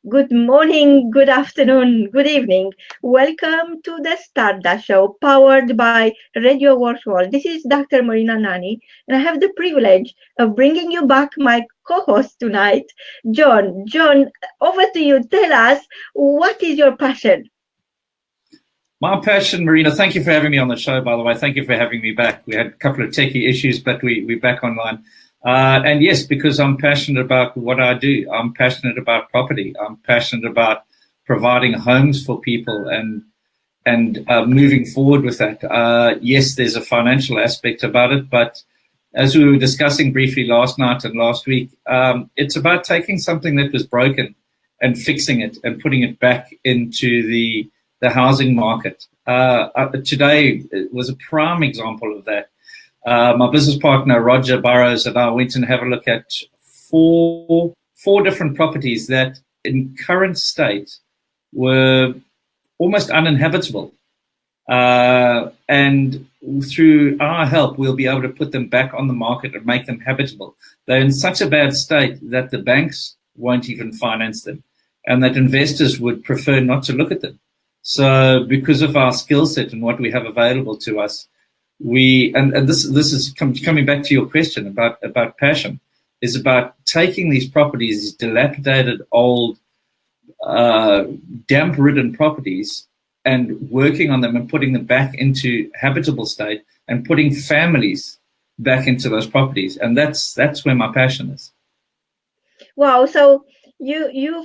Good morning, good afternoon, good evening. Welcome to the Stardust Show, powered by Radio WORKS World. This is Dr. Marina Nani, and I have the privilege of bringing you back my co-host tonight, John. John, over to you. Tell us, what is your passion? My passion, Marina, thank you for having me on the show, by the way. Thank you for having me back. We had a couple of techie issues, but we're back online. And yes, because I'm passionate about what I do. I'm passionate about property. I'm passionate about providing homes for people and moving forward with that. Yes, there's a financial aspect about it, but as we were discussing briefly last night and last week, it's about taking something that was broken and fixing it and putting it back into the housing market. Today was a prime example of that. My business partner, Roger Burrows, and I went and have a look at four different properties that in current state were almost uninhabitable. And through our help, we'll be able to put them back on the market and make them habitable. They're in such a bad state that the banks won't even finance them and that investors would prefer not to look at them. So because of our skill set and what we have available to us, this is coming back to your question about passion, is about taking these properties, these dilapidated, old, damp-ridden properties, and working on them and putting them back into habitable state and putting families back into those properties. And that's where my passion is. Wow. So you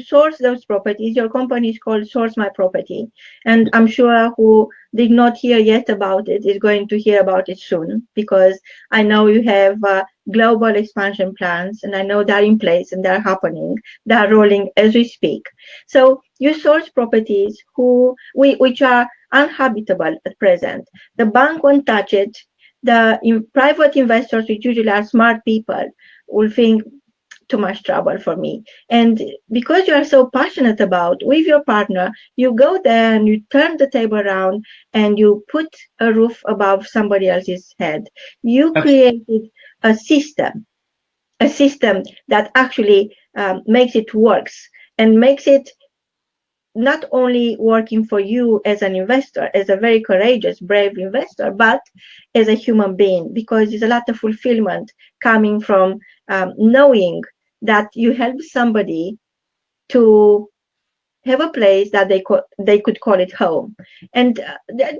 source those properties. Your company is called Source My Property, and I'm sure who did not hear yet about it is going to hear about it soon, because I know you have global expansion plans, and I know they're in place and they're happening. They're rolling as we speak. So you source properties which are uninhabitable at present. The bank won't touch it. The private investors, which usually are smart people, will think too much trouble for me. And because you are so passionate about with your partner, you go there and you turn the table around and you put a roof above somebody else's head. You created a system that actually makes it works and makes it not only working for you as an investor, as a very courageous, brave investor, but as a human being, because there's a lot of fulfillment coming from knowing that you help somebody to have a place that they could call it home. And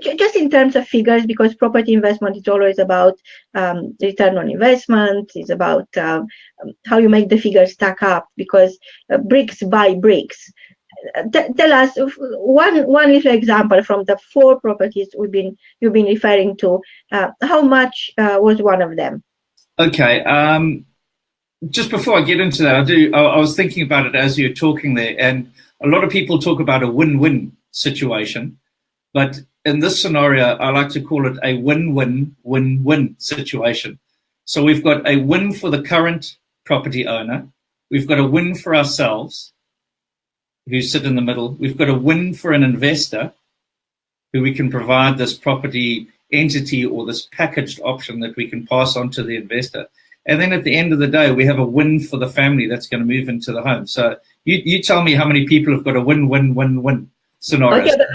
just in terms of figures, because property investment is always about return on investment, it's about how you make the figures stack up, because bricks buy bricks. Tell us one little example from the 4 properties you've been referring to. How much was one of them? Okay. Just before I get into that, I was thinking about it as you're talking there, and a lot of people talk about a win-win situation, but in this scenario, I like to call it a win-win-win-win situation. So we've got a win for the current property owner, we've got a win for ourselves, who sit in the middle, we've got a win for an investor, who we can provide this property entity or this packaged option that we can pass on to the investor. And then at the end of the day, we have a win for the family that's going to move into the home. So you tell me how many people have got a win-win-win-win scenario. Okay, but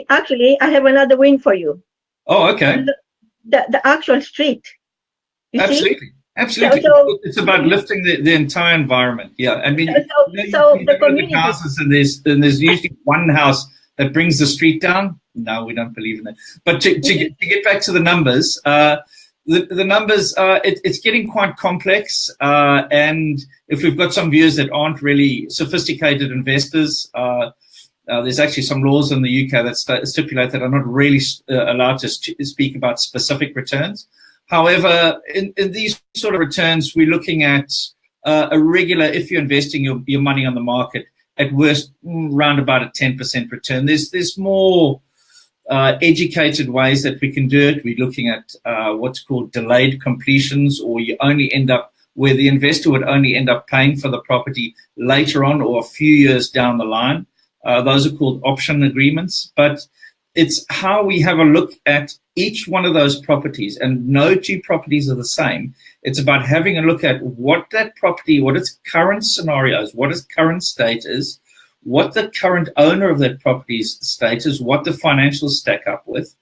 actually, I have another win for you. Oh, okay. The actual street. Absolutely. Absolutely. So, it's about lifting the entire environment. Yeah. I mean, so the community houses, and there's usually one house that brings the street down. No, we don't believe in that. But to get back to the numbers, the numbers, it's getting quite complex. And if we've got some viewers that aren't really sophisticated investors, there's actually some laws in the UK that stipulate that I'm not really allowed to speak about specific returns. However, in these sort of returns, we're looking at a regular, if you're investing your money on the market, at worst, around about a 10% return. There's more educated ways that we can do it. We're looking at what's called delayed completions, or you only end up where the investor would only end up paying for the property later on or a few years down the line. Those are called option agreements. But it's how we have a look at each one of those properties, and no two properties are the same. It's about having a look at what that property, what its current scenarios, what its current state is, what the current owner of that property's state is, what the financials stack up with,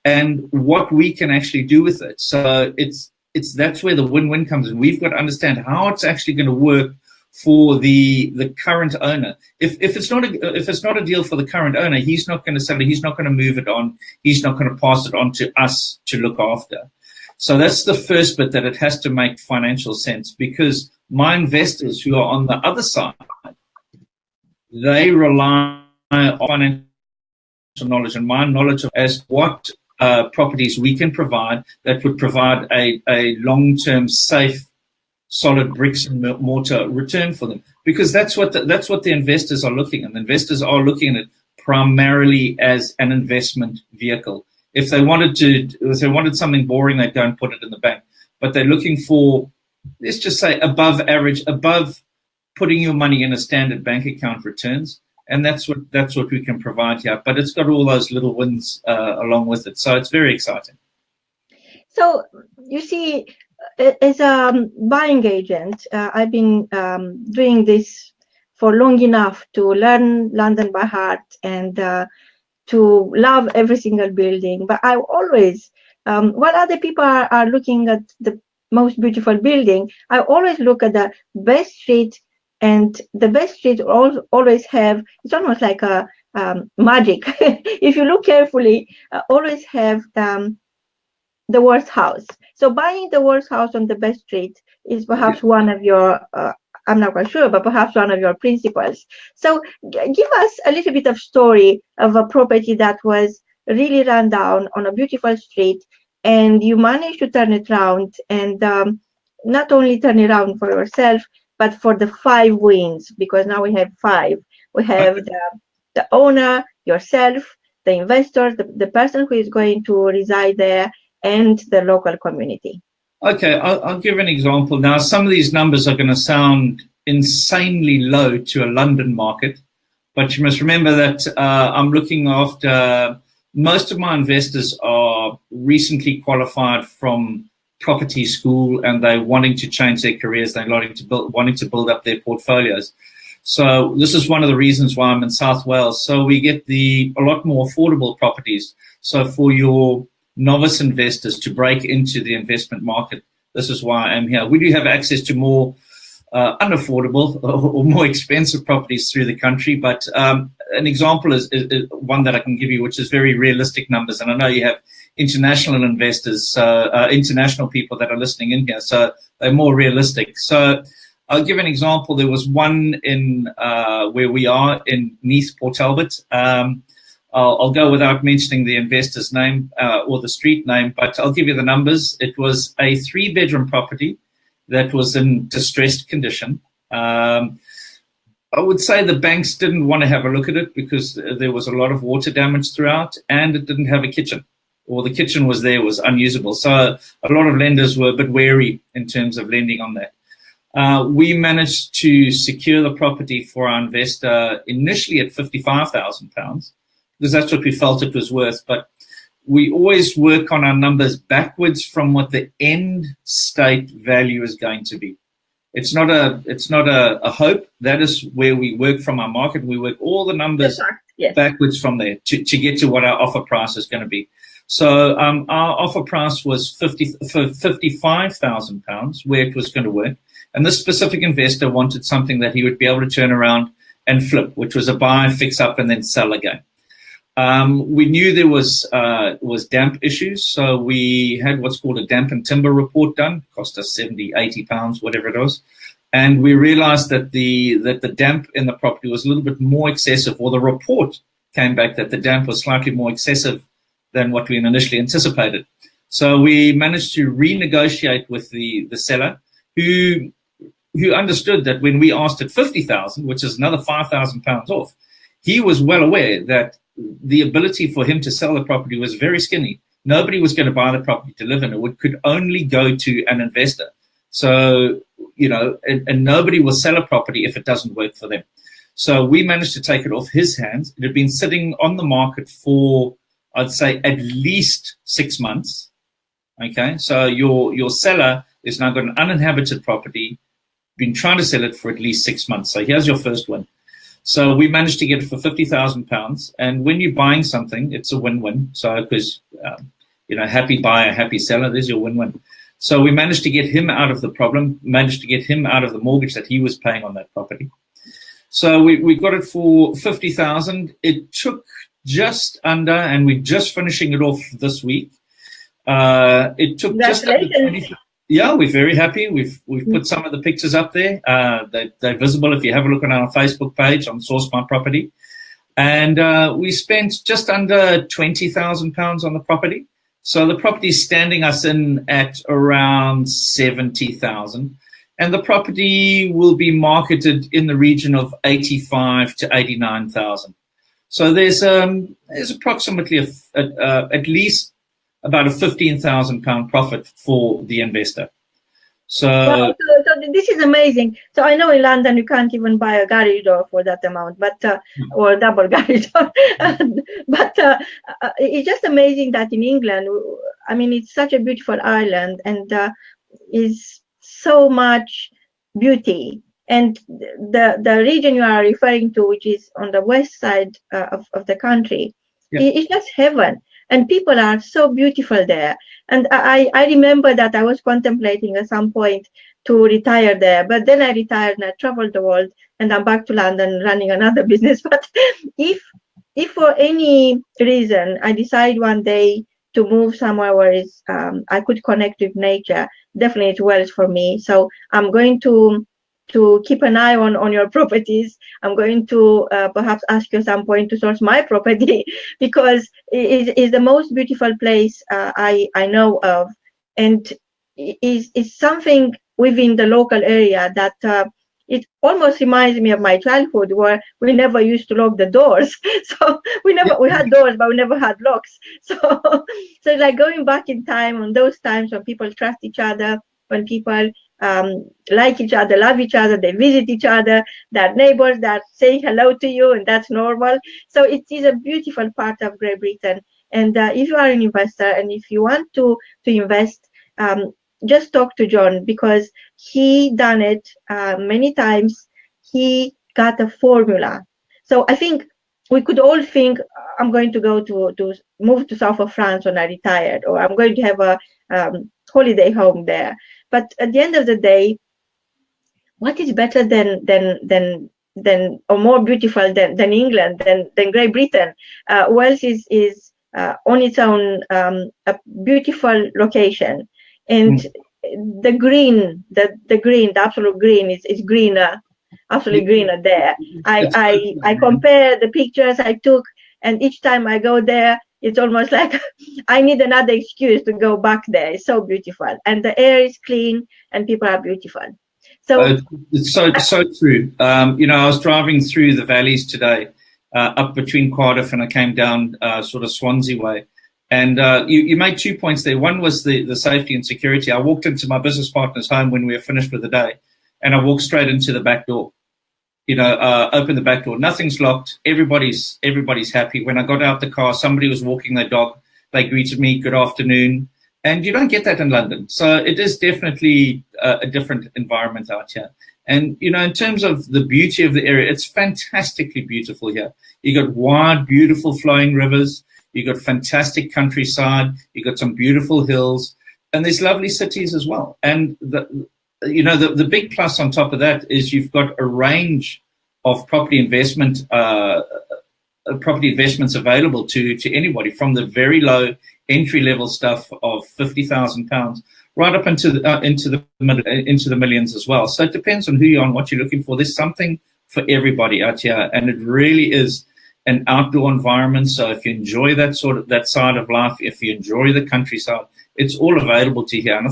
and what we can actually do with it. So it's that's where the win-win comes in. We've got to understand how it's actually going to work for the current owner. If it's not a deal for the current owner, he's not going to sell it, he's not going to move it on, he's not going to pass it on to us to look after. So that's the first bit, that it has to make financial sense, because my investors who are on the other side, they rely on financial knowledge and my knowledge of as what properties we can provide that would provide a long-term, safe, solid bricks and mortar return for them, because that's what the investors are looking at. The investors are looking at it primarily as an investment vehicle. If they wanted something boring, they'd go and put it in the bank. But they're looking for, let's just say, above average, above putting your money in a standard bank account returns, and that's what we can provide here. But it's got all those little wins along with it, so it's very exciting. So you see, as a buying agent, I've been doing this for long enough to learn London by heart and to love every single building. But I always, while other people are looking at the most beautiful building, I always look at the best street, and the best street always have, it's almost like a magic. If you look carefully, always have the worst house. So buying the worst house on the best street is perhaps one of your, I'm not quite sure, but perhaps one of your principles. So give us a little bit of story of a property that was really run down on a beautiful street, and you managed to turn it around, and not only turn it around for yourself, but for the 5 wins, because now we have 5. We have the owner, yourself, the investors, the person who is going to reside there, and the local community. Okay, I'll give an example. Now, some of these numbers are going to sound insanely low to a London market, but you must remember that I'm looking after, most of my investors are recently qualified from property school, and they're wanting to change their careers, they're wanting to build up their portfolios. So this is one of the reasons why I'm in South Wales. So we get a lot more affordable properties. So for your novice investors to break into the investment market, this is why I'm here. We do have access to more unaffordable or more expensive properties through the country, but an example is one that I can give you, which is very realistic numbers. And I know you have international investors, international people that are listening in here, so they're more realistic. So I'll give an example. There was one in where we are in Neath, Port Talbot. I'll go without mentioning the investor's name or the street name, but I'll give you the numbers. It was a 3-bedroom property that was in distressed condition. I would say the banks didn't want to have a look at it because there was a lot of water damage throughout, and it didn't have a kitchen, or the kitchen was unusable. So a lot of lenders were a bit wary in terms of lending on that. We managed to secure the property for our investor initially at £55,000 because that's what we felt it was worth. But we always work on our numbers backwards from what the end state value is going to be. It's not a hope. That is where we work from our market. We work all the numbers backwards from there to get to what our offer price is going to be. So our offer price was £55,000 where it was going to work. And this specific investor wanted something that he would be able to turn around and flip, which was a buy, fix up, and then sell again. We knew there was damp issues, so we had what's called a damp and timber report done. It cost us £70, £80, whatever it was. And we realized that the damp in the property was a little bit more excessive, or the report came back that the damp was slightly more excessive than what we initially anticipated. So we managed to renegotiate with the seller, who understood that when we asked at $50,000, which is another £5,000 off, he was well aware that the ability for him to sell the property was very skinny. Nobody was going to buy the property to live in it. It could only go to an investor. So, and nobody will sell a property if it doesn't work for them. So we managed to take it off his hands. It had been sitting on the market for I'd say at least 6 months. Okay, so your seller has now got an uninhabited property, been trying to sell it for at least 6 months. So here's your first win. So we managed to get it for £50,000. And when you're buying something, it's a win-win. So because, happy buyer, happy seller, there's your win-win. So we managed to get him out of the problem, managed to get him out of the mortgage that he was paying on that property. So we got it for $50,000. It took just under, and we're just finishing it off this week. It took just under 20. Yeah, we're very happy. We've put some of the pictures up there. They're visible if you have a look on our Facebook page on Source My Property. And we spent just under £20,000 on the property. So the property is standing us in at around 70,000. And the property will be marketed in the region of 85 to 89,000. So there's approximately at least about a £15,000 profit for the investor. So this is amazing. So I know in London you can't even buy a garage door for that amount, but or a double garage door. But it's just amazing that in England, I mean, it's such a beautiful island and is so much beauty. And the region you are referring to, which is on the west side of the country, it's just heaven. And people are so beautiful there. And I remember that I was contemplating at some point to retire there. But then I retired and I traveled the world and I'm back to London running another business. But if for any reason I decide one day to move somewhere where I could connect with nature, definitely it's Wales for me. So I'm going to keep an eye on your properties. I'm going to perhaps ask you at some point to source my property because it is the most beautiful place I know of, and is something within the local area that it almost reminds me of my childhood, where we never used to lock the doors. So we had doors, but we never had locks. So it's like going back in time on those times when people trust each other, when people like each other, love each other, they visit each other, they're neighbors, they're saying hello to you, and that's normal. So it is a beautiful part of Great Britain. And if you are an investor and if you want to invest, just talk to John, because he done it many times. He got a formula. So I think we could all think, I'm going to go to move to south of France when I retired, or I'm going to have a holiday home there. But at the end of the day, what is better than or more beautiful than England, than Great Britain? Wales is on its own a beautiful location, and the green, the absolute green is greener, absolutely greener there. I compare the pictures I took, and each time I go there, it's almost like I need another excuse to go back there. It's so beautiful, and the air is clean, and people are beautiful. So it's so true. I was driving through the valleys today, up between Cardiff, and I came down sort of Swansea way. And you made 2 points there. One was the safety and security. I walked into my business partner's home when we were finished with the day, and I walked straight into the back door. Open the back door. Nothing's locked. Everybody's happy. When I got out the car, somebody was walking their dog. They greeted me, good afternoon. And you don't get that in London. So it is definitely a different environment out here. And, in terms of the beauty of the area, it's fantastically beautiful here. You got wide, beautiful flowing rivers. You got fantastic countryside. You got some beautiful hills. And there's lovely cities as well. And the big plus on top of that is you've got a range of property investments available to anybody, from the very low entry level stuff of £50,000 right up into the millions as well. So it depends on who you are and what you're looking for. There's something for everybody out here, and it really is an outdoor environment. So if you enjoy that side of life, if you enjoy the countryside, it's all available to you here. And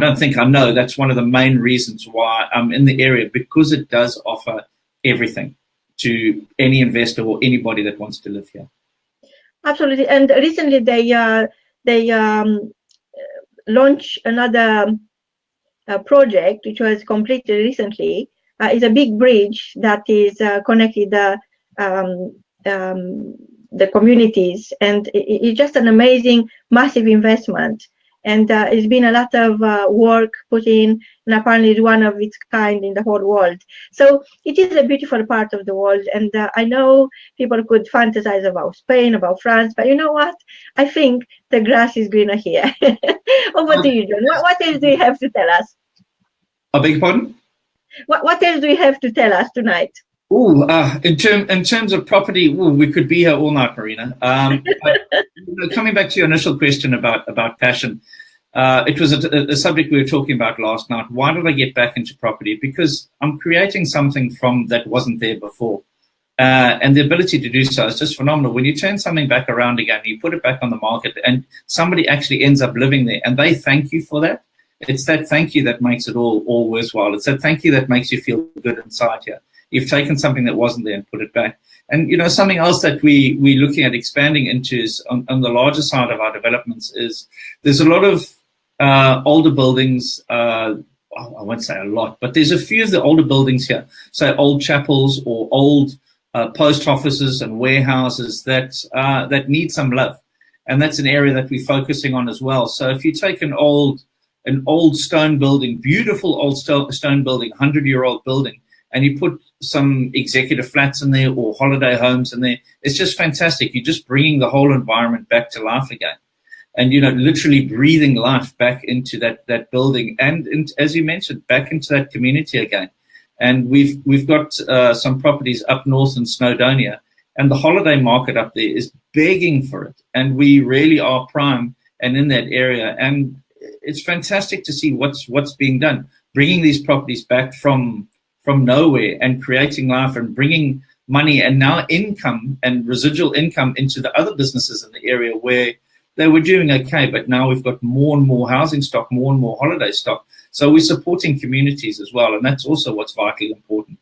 I think I know that's one of the main reasons why I'm in the area, because it does offer everything to any investor or anybody that wants to live here. Absolutely. And recently they launched another project, which was completed recently. It's a big bridge that is connected the communities, and it's just an amazing, massive investment. And it's been a lot of work put in, and apparently it's one of its kind in the whole world. So it is a beautiful part of the world, and I know people could fantasize about Spain, about France, but you know what? I think the grass is greener here. Over to you, John. What else do you have to tell us? I beg your pardon? What else do you have to tell us tonight? In terms of property, we could be here all night, Marina. But, coming back to your initial question about passion, it was a subject we were talking about last night. Why did I get back into property? Because I'm creating something from that wasn't there before. And the ability to do so is just phenomenal. When you turn something back around again, you put it back on the market, and somebody actually ends up living there, and they thank you for that. It's that thank you that makes it all worthwhile. It's that thank you that makes you feel good inside here. You've taken something that wasn't there and put it back. And, something else that we're looking at expanding into is on the larger side of our developments is there's a lot of older buildings. I won't say a lot, but there's a few of the older buildings here. So old chapels or old post offices and warehouses that need some love. And that's an area that we're focusing on as well. So if you take an old stone building, beautiful old stone building, 100-year-old building, and you put some executive flats in there or holiday homes in there, it's just fantastic. You're just bringing the whole environment back to life again. And, literally breathing life back into that building. And as you mentioned, back into that community again. And we've got some properties up north in Snowdonia, and the holiday market up there is begging for it. And we really are prime and in that area. And it's fantastic to see what's being done, bringing these properties back from nowhere and creating life and bringing money and now income and residual income into the other businesses in the area where they were doing okay, but now we've got more and more housing stock, more and more holiday stock. So we're supporting communities as well, and that's also what's vitally important.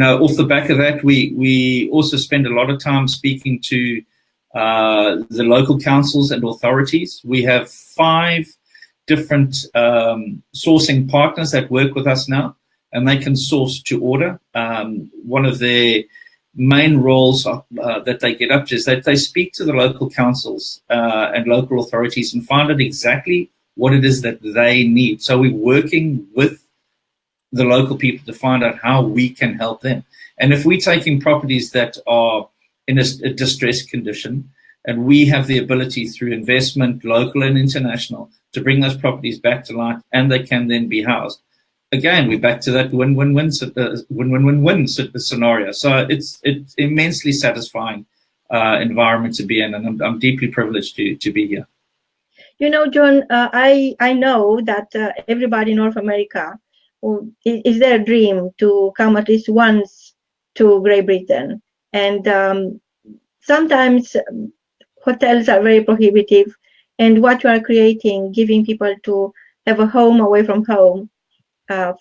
Off the back of that, we also spend a lot of time speaking to the local councils and authorities. We have 5 different sourcing partners that work with us now, and they can source to order. One of their main roles that they get up to is that they speak to the local councils and local authorities and find out exactly what it is that they need. So we're working with the local people to find out how we can help them. And if we're taking properties that are in a distressed condition, and we have the ability through investment, local and international, to bring those properties back to life, and they can then be housed. Again, we're back to that win-win-win scenario. So it's immensely satisfying environment to be in, and I'm deeply privileged to be here. John, I know that everybody in North America is their dream to come at least once to Great Britain, and sometimes hotels are very prohibitive, and what you are creating, giving people to have a home away from home,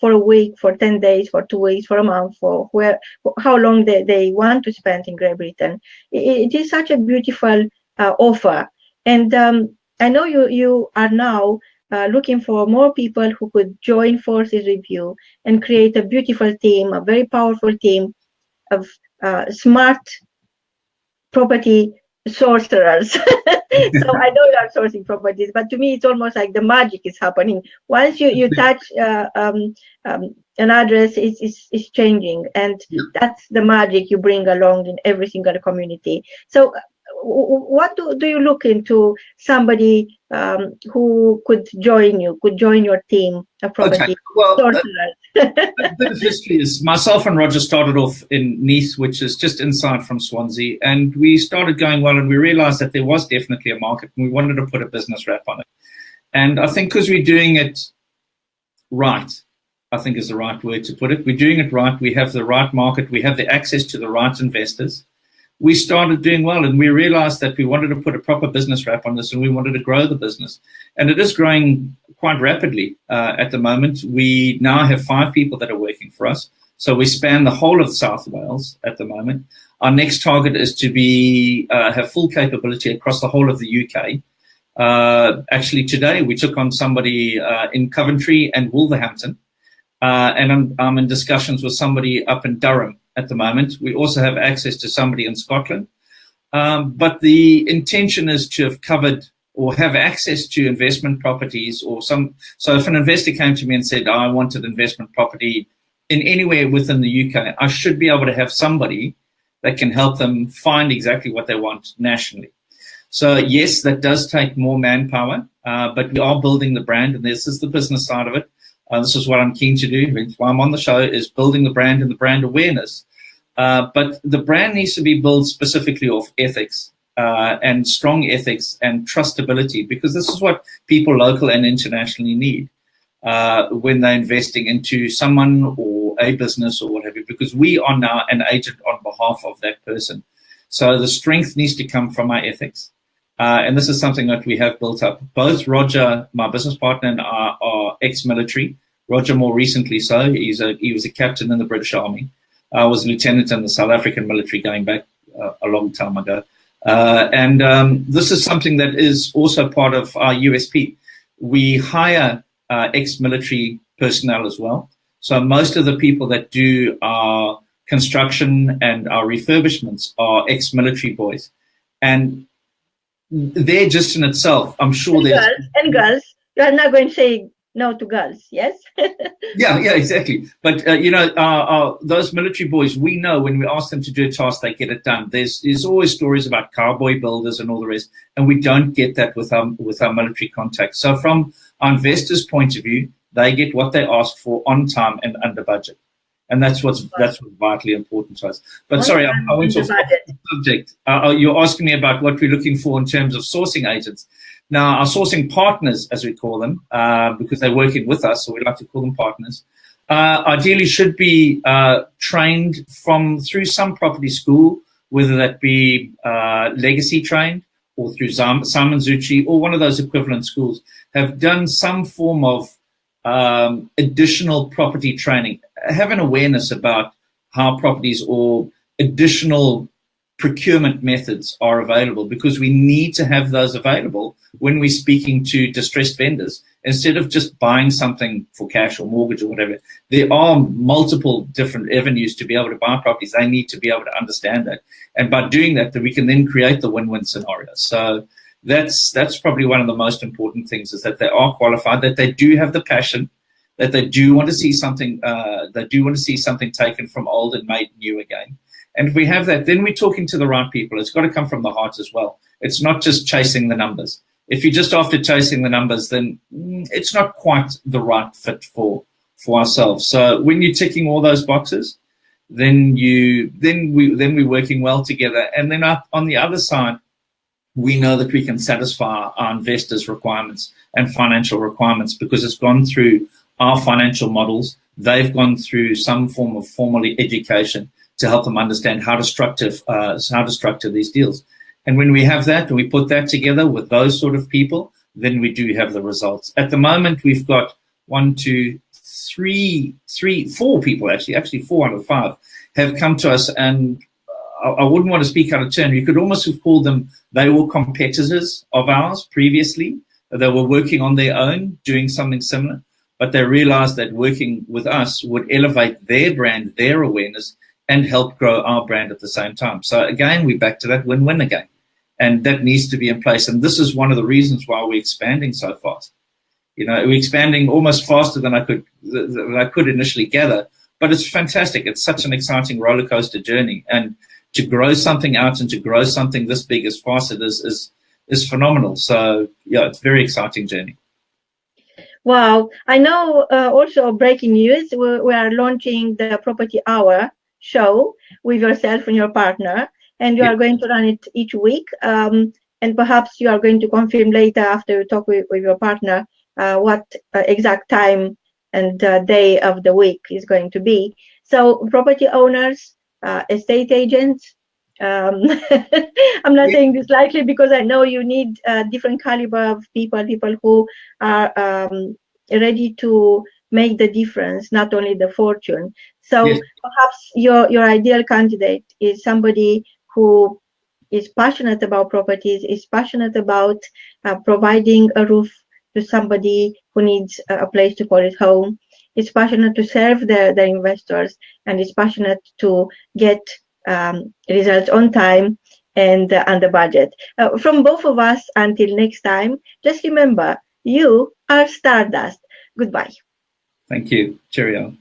for a week, for 10 days, for 2 weeks, for a month, for how long they want to spend in Great Britain. It is such a beautiful offer. And I know you are now looking for more people who could join forces with you and create a beautiful team, a very powerful team of smart property sorcerers. So I know you are sourcing properties, but to me it's almost like the magic is happening. Once you touch an address, it's changing, and that's the magic you bring along in every single community. So what do you look into somebody who could join your team of property? Okay. Well, a bit of history is myself and Roger started off in Neath, which is just inside from Swansea, and we started going well, and we realized that there was definitely a market, and we wanted to put a business wrap on it. And I think because we're doing it right, I think is the right word to put it. We're doing it right. We have the right market. We have the access to the right investors. We started doing well, and we realized that we wanted to put a proper business wrap on this, and we wanted to grow the business. And it is growing quite rapidly at the moment. We now have 5 people that are working for us. So we span the whole of South Wales at the moment. Our next target is to have full capability across the whole of the UK. Actually, today we took on somebody in Coventry and Wolverhampton, and I'm in discussions with somebody up in Durham at the moment. We also have access to somebody in Scotland. But the intention is to have covered or have access to investment properties or some. So if an investor came to me and said, I wanted investment property in anywhere within the UK, I should be able to have somebody that can help them find exactly what they want nationally. So yes, that does take more manpower, but we are building the brand, and this is the business side of it. This is what I'm keen to do. That's why I'm on the show, is building the brand and the brand awareness. But the brand needs to be built specifically off ethics and strong ethics and trustability, because this is what people local and internationally need when they're investing into someone or a business or whatever, because we are now an agent on behalf of that person. So the strength needs to come from our ethics. And this is something that we have built up. Both Roger, my business partner, and I are ex-military. Roger more recently so. He was a captain in the British Army. I was a lieutenant in the South African military going back a long time ago. And this is something that is also part of our USP. We hire ex-military personnel as well. So most of the people that do our construction and our refurbishments are ex-military boys. And they're just in itself, I'm sure and there's... girls, and girls. You are not going to say no to girls, yes? Yeah, exactly. But, those military boys, we know when we ask them to do a task, they get it done. There's always stories about cowboy builders and all the rest, and we don't get that with our military contacts. So from our investors' point of view, they get what they ask for on time and under budget. And that's what's vitally important to us. But sorry, I went off the subject. You're asking me about what we're looking for in terms of sourcing agents. Now, our sourcing partners, as we call them, because they're working with us, so we like to call them partners, ideally should be trained through some property school, whether that be legacy trained or through Simon Zucci or one of those equivalent schools, have done some form of additional property training, have an awareness about how properties or additional procurement methods are available, because we need to have those available when we're speaking to distressed vendors. Instead of just buying something for cash or mortgage or whatever, there are multiple different avenues to be able to buy properties. They need to be able to understand that. And by doing that, we can then create the win-win scenario. So that's probably one of the most important things, is that they are qualified, that they do have the passion, that they do want to see something, taken from old and made new again. And if we have that, then we're talking to the right people. It's got to come from the heart as well. It's not just chasing the numbers. If you're just after chasing the numbers, then it's not quite the right fit for ourselves. So when you're ticking all those boxes, then we're working well together. And then on the other side, we know that we can satisfy our investors' requirements and financial requirements, because it's gone through our financial models. They've gone through some form of formal education to help them understand how to structure these deals. And when we have that and we put that together with those sort of people, then we do have the results. At the moment, we've got 4 people, actually 4 out of 5 have come to us, and I wouldn't want to speak out of turn. You could almost have called them, they were competitors of ours previously. They were working on their own, doing something similar, but they realized that working with us would elevate their brand, their awareness, and help grow our brand at the same time. So again, we're back to that win-win again. And that needs to be in place. And this is one of the reasons why we're expanding so fast. We're expanding almost faster than I could initially gather. But it's fantastic. It's such an exciting roller coaster journey. And to grow something out and to grow something this big as fast as it is phenomenal. So yeah, it's a very exciting journey. Wow. I know also breaking news, we are launching the Property Hour show with yourself and your partner, and you are going to run it each week. And perhaps you are going to confirm later after you talk with your partner what exact time and day of the week is going to be. So property owners, estate agents, I'm not saying this lightly, because I know you need different caliber of people who are ready to make the difference, not only the fortune. So perhaps your ideal candidate is somebody who is passionate about properties, is passionate about providing a roof to somebody who needs a place to call it home, is passionate to serve the investors, and is passionate to get results on time and the budget. From both of us, until next time, just remember, you are stardust. Goodbye. Thank you. Cheerio.